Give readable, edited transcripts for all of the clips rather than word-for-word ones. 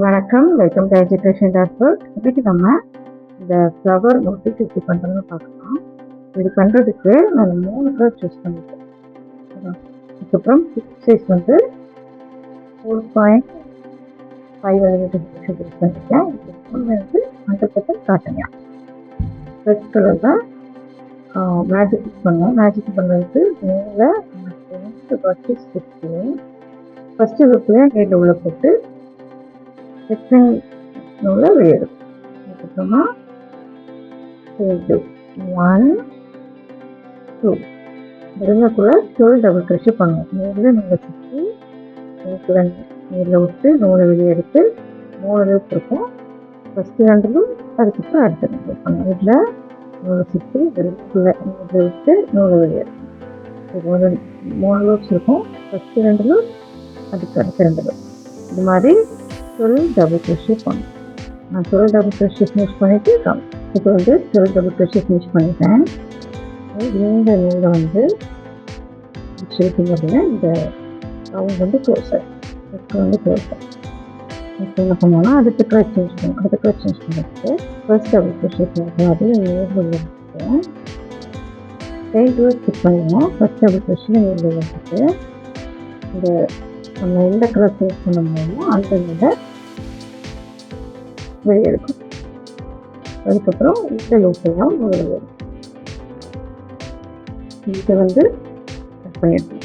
வணக்கம். Welcome to education dot. இன்னைக்கு நம்ம இந்த ஃப்ளவர் நோட்டிக் எப்படி பண்ணுறதுன்னு பார்க்கலாம். இது பண்ணுறதுக்கு நான் 3 கலர் சூஸ் பண்ணிட்டேன். அதுக்கப்புறம் சைஸ் வந்து 4.5 சூஸ் பண்ணிட்டேன். இது வந்து 100% காட்டனியா. ரெட் கலர் தான் மேஜிக் பண்ணோம். மேஜிக் பண்ணுறதுக்கு மேலே வச்சு ஸ்டிச் பண்ணி ஃபஸ்ட்டு லுக்கில் ஹெட் உள்ள போட்டு செகண்ட் நூலை வெளியெடுக்கும். அதுக்கப்புறமா 1 2 விருங்கக்குள்ள 12 டபுள் க்ரோஷே பண்ணுவோம். நூலில் நூலை சுற்றி நூற்றுல நீரில் விட்டு நூலை வெளியெடுத்து 3 லூப் இருக்கும். ஃபஸ்ட்டு 2 லூப், அதுக்கப்புறம் அடுத்த லூப் பண்ணுவோம். இதில் நூலை சுற்றி விருங்கக்குள்ள நூலை விட்டு நூலை வெளியெடுக்கும். இது 3 லூப்ஸ் இருக்கும். ஃபஸ்ட்டு 2 லூப், அதுக்கு அடுத்த 2 லூப். இது மாதிரி 12 டபுள் க்ரோஷே பண்ணும். நான் 12 டபுள் க்ரோஷே ஃபினிஷ் பண்ணிவிட்டு இப்போ வந்து 12 டபுள் க்ரோஷே ஃபினிஷ் பண்ணிட்டேன். இந்த நூலை வந்து வச்சுருக்கீங்க அப்படின்னா இந்த ரவுண்ட் வந்து க்ளோஸ் ஆகும். இப்போ வந்து க்ளோஸ் ஆகும். இப்போ என்ன பண்ணோம்னா அடுத்த கலர் சேஞ்ச் பண்ணுவோம். அடுத்த கலர் சேஞ்ச் பண்ணிட்டு ஃபர்ஸ்ட் டபுள் க்ரோஷே பண்ணுவோம். அது நேரில் வச்சுட்டு சைடு ஸ்டிச் பண்ணுவோம். ஃபர்ஸ்ட் டபுள் க்ரோஷே நேரில் வச்சுட்டு இந்த நம்ம எந்த கலர் சேஞ்ச் பண்ண முடியுமோ அந்த நூலை வெளியெடுக்கும். அதுக்கப்புறம் இந்த லூப்பையும் வெளியெடுக்கும். இதை வந்து கட் பண்ணிடுவோம்.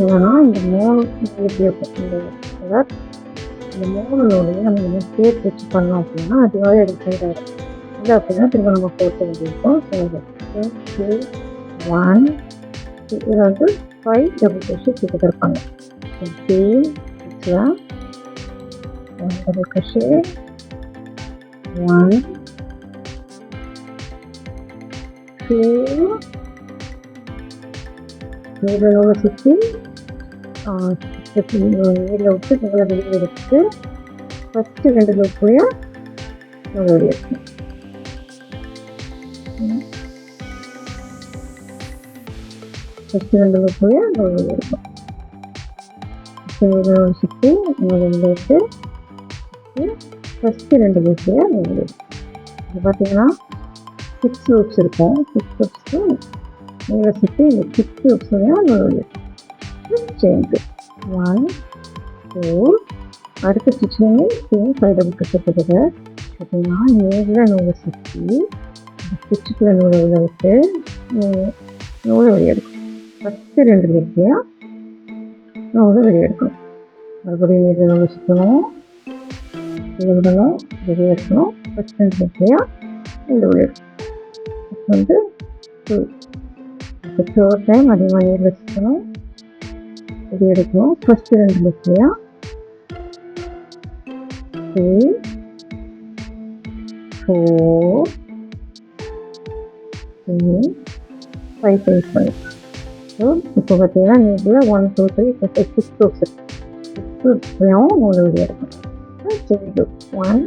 இல்லைன்னா இந்த 3 நூலுக்கு இருக்கும். இந்த 3 நூலையும் நம்ம என்ன சேர்த்து வச்சு பண்ணோம் அப்படின்னா அதுவாக எடுக்கிறது இல்லை அப்படின்னா திரும்ப நம்ம போட்டு வேண்டியிருக்கோம். ஸோ 1 இது வந்து 5 டபுள் க்ரோஷே கிட்ட இருப்பாங்க. டபுள் க்ரோஷே 1 2 நூலை சுற்றி நீரில் விட்டு நூலை வெளியே எடுத்து ஃபஸ்ட்டு 2 லூப்லையும் நூலை வெளியே எடுக்கணும். ஃபஸ்ட்டு 2 லூப்லையும் நூல் வெளியே எடுக்கும். நூலை சுற்றி நூலை வெளியே எடுத்து ஃபஸ்ட்டு 2 லூப்லையும் நூல் வெளியே எடுக்கும். இது பார்த்தீங்கன்னா 6 லூப்ஸ் இருக்கும். 6 லூப்ஸ்க்கு நூலை சுற்றி இந்த 6 லூப்ஸ்லையும் நூல் வெளியே எடுக்கும். சேஞ்சு 1 2 அடுத்த ஸ்டிச்சிங்கு சேம் 5 டபுள் க்ரோஷே போட்டுட்டு பார்த்தீங்கன்னா நேரில் நூலை சுற்றி ஸ்டிச்சுக்குள்ள நூலை உள்ள விட்டு நூலை வெளியே எடுக்கும். ஃபஸ்ட்டு 2 லூப்லையும் நூலை வெளியே எடுக்கணும். மறுபடியும் நேரில் நூலை சுற்றணும், இதை விடணும், வெளியே எடுக்கணும். ஃபஸ்ட் 2 லூப்லையும் இந்த வெளியே எடுக்கணும். இப்போ வந்து 2 இப்போ 3rd டைம் அதே மாதிரி நேரில் சுற்றணும், வெளியே எடுக்கணும். ஃபஸ்ட்டு 2 லூப்லையும் 3 4 5 யூஸ் பண்ணிக்கலாம். ஸோ இப்போ பார்த்தீங்கன்னா நீங்கள 1 2 3 இப்போ 6 லூப்ஸ் இருக்கு. 6 லூப்ஸ்லையும் நூலை வெளியே எடுக்கணும். சேஞ்ச் லூப் 1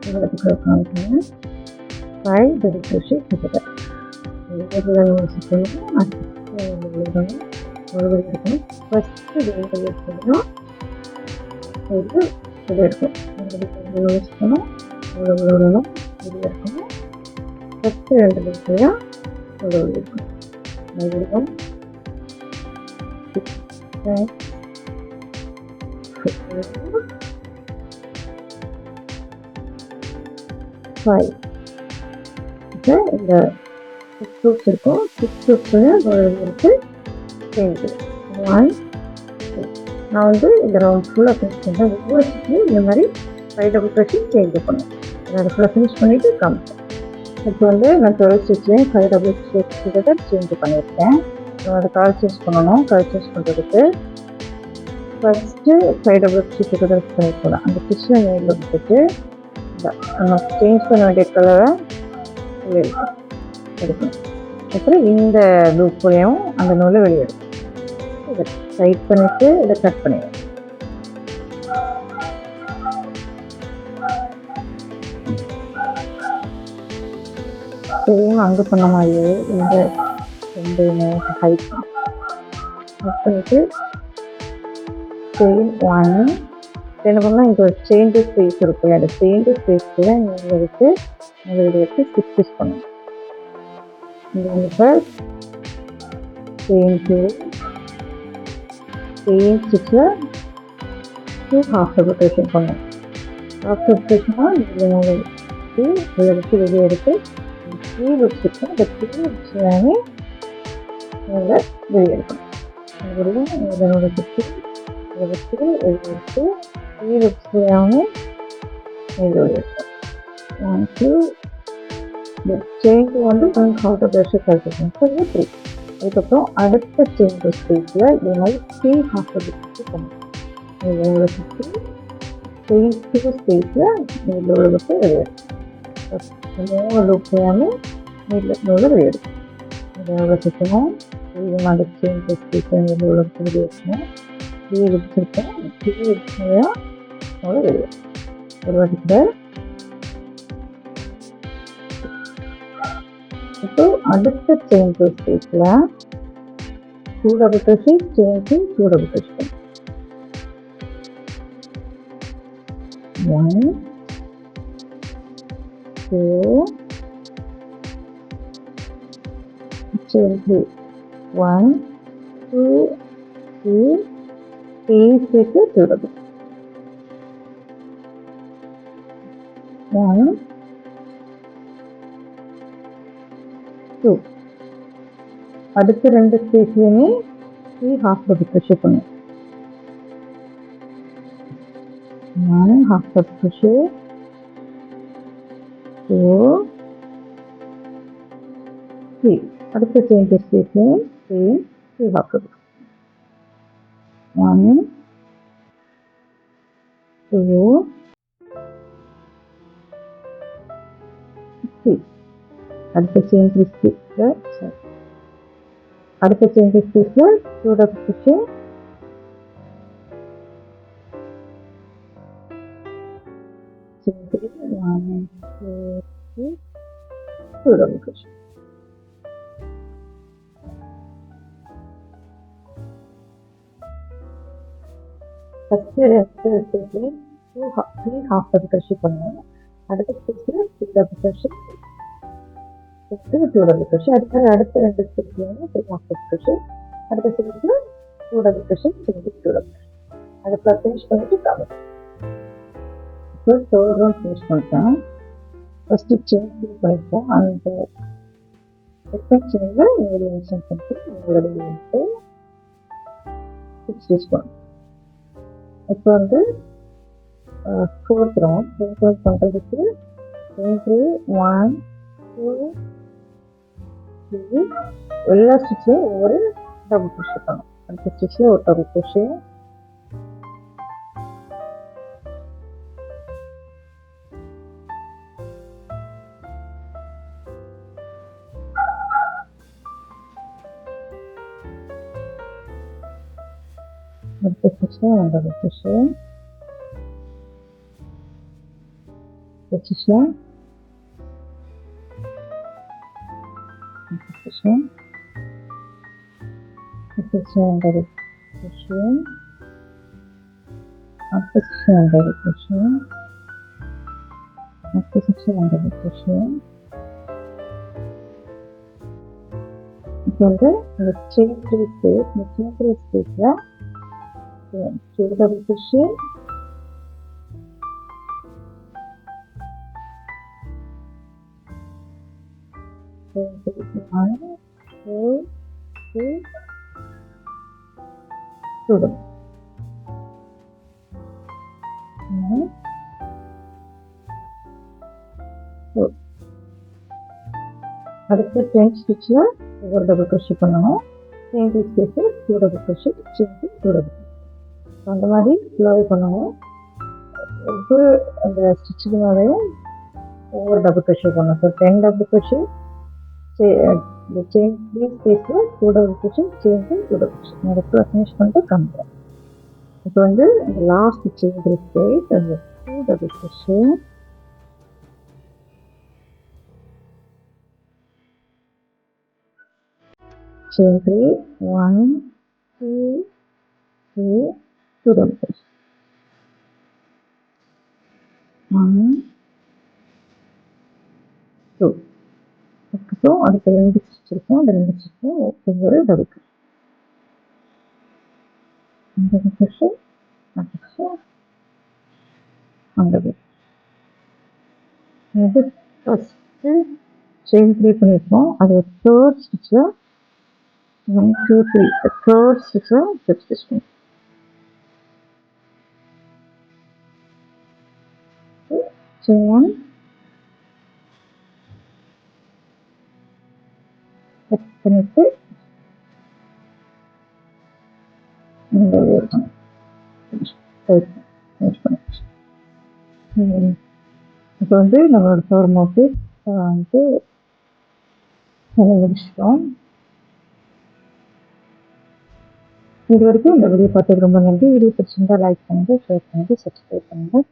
2 காமிக்கணும். 5 டபுள் க்ரோஷே கிட்ட நேரில் நூலை சுற்றணும், நூலை விடணும், நூலை வெளியே எடுக்கணும். ஃபஸ்ட்டு 2 லூப்லையும் இது வெளியே எடுக்கணும். நூலை சுற்றணும், நூலை விடணும், வெளியே எடுக்கணும். ஃபஸ்ட்டு 2 லூப்லையும் நூலை வெளியே எடுக்கணும். மறுபடியும் 6 5 இப்போ இந்த 6 லூப்ஸ் இருக்கும். 6 லூப்ஸ்லையும் நூலை வெளியே எடுத்து சேஞ்சு 1 2 நான் வந்து இந்த ரவுண்ட் ஃபுல்லாக ஃபினிஷ் பண்ணுறேன். ஒவ்வொரு ஸ்டிச்சும் இந்த மாதிரி 5 டபுள் க்ரோஷே சேஞ்ச் பண்ணுவேன். நான் அதை ஃபுல்லாக ஃபினிஷ் பண்ணிவிட்டு காமிப்பேன். இப்போ வந்து நான் 12 ஸ்டிச்லையும் 5 டபுள் க்ரோஷே கிட்ட சேஞ்ச் பண்ணியிருக்கேன். அதை கலர் சேஞ்ச் பண்ணணும். கலர் சேஞ்ச் பண்ணுறதுக்கு ஃபஸ்ட்டு 5 டபுள் க்ரோஷே கிட்ட பண்ணியிருக்கலாம். அந்த ஸ்டிச்சில் நேரில் விட்டுட்டு நம்ம சேஞ்ச் பண்ண வேண்டிய கலரை எடுக்கணும். அப்புறம் இந்த லூப்லையும் அந்த நூலை வெளியே எடுக்கணும். இதை டைட் பண்ணிவிட்டு இதை கட் பண்ணிடுவேன். சேம் அங்கே பண்ண மாதிரியே இந்த ரெண்டுமே ஹைட் பண்ணிட்டு செயின் ஒன் என்ன பண்ணால் இங்கே ஒரு சேஞ்சு ஸ்பேஸ் இருக்கும். அந்த சேஞ்சு ஸ்பேஸில் நீங்கள் எடுத்து ஸ்டிச் பண்ணணும். இங்கே இப்போ செயின் டூ செயின் ஸ்டிச்சில் ஹாஃப் டபுள் பண்ணணும். ஹாஃப் டபுள் இதை வச்சு வெளியே எடுத்து த்ரீ வச்சுருக்கோம். இந்த த்ரீ வச்சு எல்லாமே நீங்கள் வெளியே எடுக்கணும். இதனோட சுற்றி இதை வச்சு வெளியே எடுத்து த்ரீ வச்சு எல்லாமே வெளியே எடுக்கணும். ஒன் டூ இந்த செயின் வந்து ஹாஃப் டபுள் கழிச்சிருக்கணும். ஸோ இது த்ரீ. அதுக்கப்புறம் அடுத்த செயின் ஸ்பேஸில் இதே மாதிரி த்ரீ ஹாஃப் டபுள் பண்ணணும். இதோட சுற்றி செயின் டூ ஸ்பேஸில் இதோட விட்டு வெளியே மூணு லூப் எல்லாமே இதோட வெளியே எடுக்கணும். இதோட சுற்றணும். இது மாதிரி செயின் டூ ஸ்பேஸில் இதோட வெளியே வச்சுக்கணும். த்ரீ வச்சுருக்கோம். த்ரீ வச்சுதான் இதோட வெளியே ஒரு வாட்டி கூட. இப்போ அடுத்த செயின் டூ ஸ்பேஸில் two double crochet chain two double crochet. One, two, chain three. One, two, three, சேர்த்து two double. One, two. அடுத்த ரெண்டு ஸ்பேஸ்லையுமே த்ரீ ஹாஃப் டபுள் crochet பண்ணும். One half double crochet, two, three. அடுத்த chain ஸ்பேஸ்லையும் three half double. One, two, three. அடுத்த chain ஸ்பேஸ்ல two double crochet, one, two, three, two double crochet. First ஸ்பேஸ்ல three half double crochet பண்ணுவோம். அடுத்த ஸ்பேஸ்ல two double crochet, two double crochet. அடுத்த ரெண்டு ஸ்பேஸ்லையும் த்ரீ ஹாஃப் டபுள் crochet. அடுத்த ஸ்பேஸ்ல two double crochet, two double crochet. அதை ஃபினிஷ் பண்ணிட்டு காணும். இப்போ தேர்ட் ரவுண்ட் ஃபினிஷ் பண்ணிட்டேன். ஃபர்ஸ்ட் செயின் பண்ணிப்போம். அந்த செகண்ட் செயினில் வேரியேஷன் பண்ணிட்டு உங்களோட எடுத்து ஸ்டிச் பண்ணணும். இப்போ வந்து ஃபோர்த் ரவுண்ட் பண்ணுறதுக்கு ஒன் டூ த்ரீ எல்லா ஸ்டிச்சும் ஒவ்வொரு டபுள் crochet பண்ணணும். அடுத்த ஸ்டிச்சில் ஒரு டபுள் crochet, அடுத்த ஸ்டிச்சில் ஒரு டபுள் crochet, ஸ்டிச்சில் double crochet, அடுத்த section double crochet, அடுத்த section double crochet. இப்போ வந்து இந்த chain three space, இந்த chain three spaceல two double crochet, one, two, three, two double. அடுத்த செயின் ஸ்டிச்சில் ஒரு டபுள் crochet பண்ணணும். செயின் ஸ்பேஸில் two double crochet, chain two double. அந்த மாதிரி ஃப்ளோவே பண்ணணும். ஒவ்வொரு அந்த ஸ்டிச்சுக்கு மேலேயும் ஒவ்வொரு டபுள் crochet பண்ணணும். ஸோ 10 டபுள் crochet, இந்த செயின் த்ரீ ஸ்பேஸில் two double crochet, chain two double crochet. நான் எடுத்து ஃபினிஷ் பண்ணிட்டு காமிக்கிறேன். இப்போ வந்து இந்த லாஸ்ட் செயின் த்ரீ ஸ்பேஸ் அந்த two double crochet, chain 3, 1, 2, 3, 2 double crochet, 1, 2. அதுக்கப்புறம் அடுத்த 2 ஸ்டிச் இருக்கும். அந்த 2 ஸ்டிச்சும் ஒவ்வொரு டபுள் crochet. அந்த crochet, அந்த crochet, அந்த இது ஃபஸ்ட்டு செயின் 3 பண்ணியிருக்கோம். அது தேர்ட் ஸ்டிச்சில் 1, 2, 3 தேர்ட் ஸ்டிச்சில் ஸ்லிப் ஸ்டிச் பண்ணி செயின் 1 கட் பண்ணிட்டு இந்த இப்போ வந்து நம்மளோட ஃப்ளவர் மோட்டிவ் வந்து முடிச்சிட்டோம். இது வரைக்கும் இந்த வீடியோ பார்த்தது ரொம்ப நன்றி. வீடியோ பிடிச்சிருந்தா லைக் பண்ணுங்கள், ஷேர் பண்ணுங்கள், சப்ஸ்கிரைப் பண்ணுங்கள்.